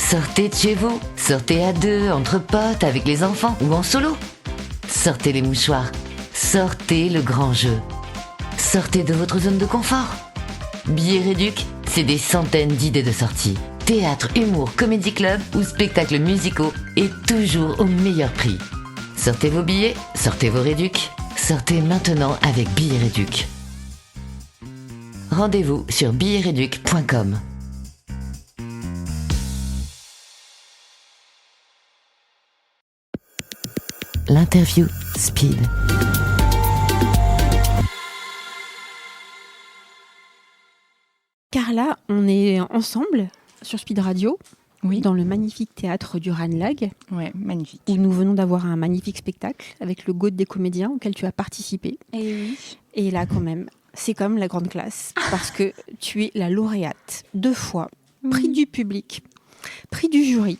Sortez de chez vous, sortez à deux, entre potes, avec les enfants ou en solo. Sortez les mouchoirs, sortez le grand jeu. Sortez de votre zone de confort. Billets Réduc, c'est des centaines d'idées de sorties. Théâtre, humour, comédie club ou spectacles musicaux et toujours au meilleur prix. Sortez vos billets, sortez vos Réduc. Sortez maintenant avec Billets Réduc. Rendez-vous sur billetsreduc.com. L'interview Speed. Carla, on est ensemble sur Speed Radio, Oui. dans le magnifique théâtre du Ranelagh, Ouais, magnifique. où nous venons d'avoir un magnifique spectacle avec le GOAT des comédiens auquel tu as participé. Et oui. Et là, quand même, c'est comme la grande classe, parce que tu es la lauréate 2 fois, prix du public, prix du jury.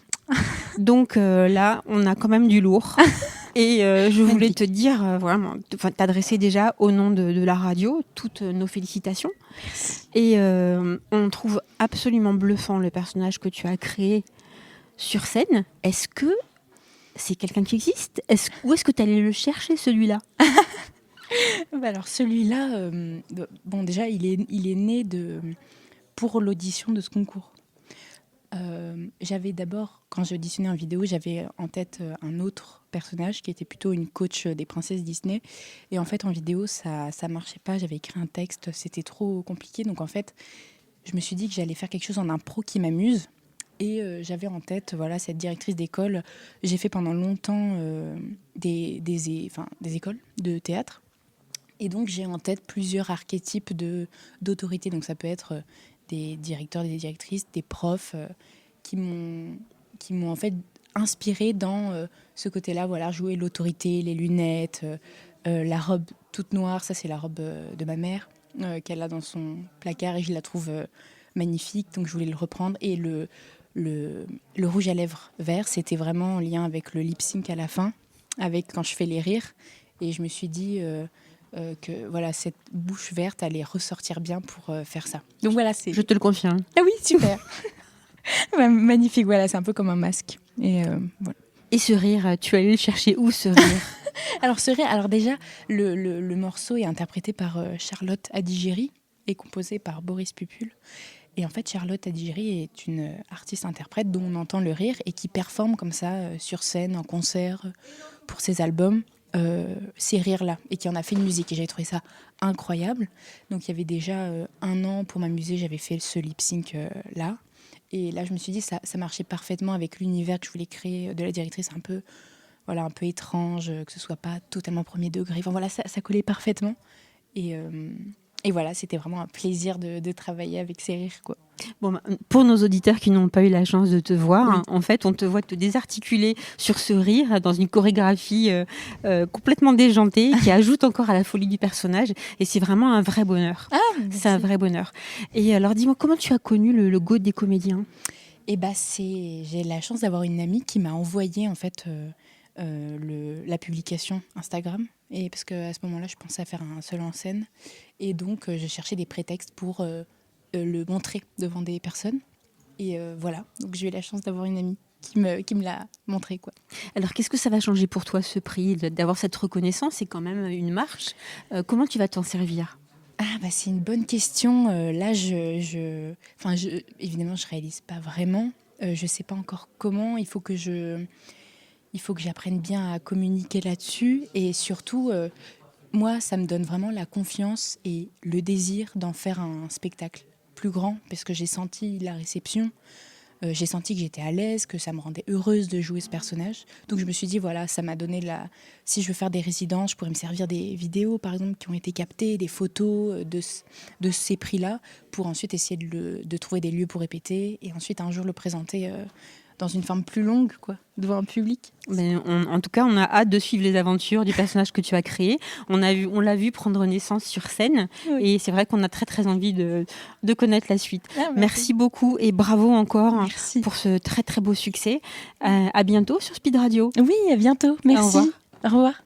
Donc là, on a quand même du lourd. Et je voulais te dire, vraiment, t'adresser déjà au nom de la radio toutes nos félicitations. Et on trouve absolument bluffant le personnage que tu as créé sur scène. Est-ce que c'est quelqu'un qui existe ? Où est-ce que tu allais le chercher, celui-là ? Alors celui-là, bon déjà, il est né pour l'audition de ce concours. J'avais d'abord, quand j'auditionnais en vidéo, j'avais en tête un autre personnage qui était plutôt une coach des princesses Disney. Et en fait, en vidéo, ça marchait pas. J'avais écrit un texte, c'était trop compliqué. Donc en fait, je me suis dit que j'allais faire quelque chose en impro qui m'amuse. Et j'avais en tête, voilà, cette directrice d'école. J'ai fait pendant longtemps des écoles de théâtre. Et donc, j'ai en tête plusieurs archétypes d'autorité. Donc, ça peut être des directeurs, des directrices, des profs qui m'ont en fait inspirée dans ce côté-là. Voilà, jouer l'autorité, les lunettes, la robe toute noire. Ça, c'est la robe de ma mère qu'elle a dans son placard et je la trouve magnifique. Donc, je voulais le reprendre. Et le rouge à lèvres vert, c'était vraiment en lien avec le lip sync à la fin, avec quand je fais les rires. Et je me suis dit que voilà, cette bouche verte allait ressortir bien pour faire ça. Donc voilà, c'est... Je te le confirme. Ah oui, super. Ouais, magnifique, voilà, c'est un peu comme un masque. Et voilà. Et ce rire, tu allais le chercher où, ce rire ? Alors déjà, le morceau est interprété par Charlotte Adigéry et composé par Boris Pupul. Et en fait, Charlotte Adigéry est une artiste-interprète dont on entend le rire et qui performe comme ça sur scène, en concert, pour ses albums. Ces rires-là, et qui en a fait une musique. Et j'avais trouvé ça incroyable. Donc il y avait déjà 1 an pour m'amuser, j'avais fait ce lip-sync là. Et là, je me suis dit, ça marchait parfaitement avec l'univers que je voulais créer de la directrice, un peu étrange, que ce soit pas totalement premier degré. Enfin voilà, ça collait parfaitement. Et voilà, c'était vraiment un plaisir de travailler avec ces rires, quoi. Bon, pour nos auditeurs qui n'ont pas eu la chance de te voir, en fait, on te voit te désarticuler sur ce rire dans une chorégraphie complètement déjantée qui ajoute encore à la folie du personnage. Et c'est vraiment un vrai bonheur. Ah, c'est un vrai bonheur. Et alors, dis-moi, comment tu as connu le GOAT des comédiens ? Eh ben, j'ai la chance d'avoir une amie qui m'a envoyé en fait la publication Instagram. Et parce qu'à ce moment-là, je pensais à faire un seul en scène. Et donc, je cherchais des prétextes pour le montrer devant des personnes. Et voilà, donc j'ai eu la chance d'avoir une amie qui me l'a montré, quoi. Alors, qu'est-ce que ça va changer pour toi, ce prix, d'avoir cette reconnaissance ? C'est quand même une marche. Comment tu vas t'en servir ? C'est une bonne question. Là, évidemment, je réalise pas vraiment. Je sais pas encore comment. Il faut que j'apprenne bien à communiquer là-dessus. Et surtout, moi, ça me donne vraiment la confiance et le désir d'en faire un spectacle plus grand, parce que j'ai senti la réception. J'ai senti que j'étais à l'aise, que ça me rendait heureuse de jouer ce personnage. Donc je me suis dit, voilà, ça m'a donné si je veux faire des résidences, je pourrais me servir des vidéos, par exemple, qui ont été captées, des photos de ces prix-là, pour ensuite essayer de trouver des lieux pour répéter, et ensuite un jour le présenter dans une forme plus longue, quoi, devant un public. En tout cas, on a hâte de suivre les aventures du personnage que tu as créé. On l'a vu prendre naissance sur scène, oui. Et c'est vrai qu'on a très très envie de connaître la suite. Merci beaucoup et bravo encore pour ce très très beau succès. À bientôt sur Speed Radio. Oui, à bientôt. Merci. Au revoir. Au revoir.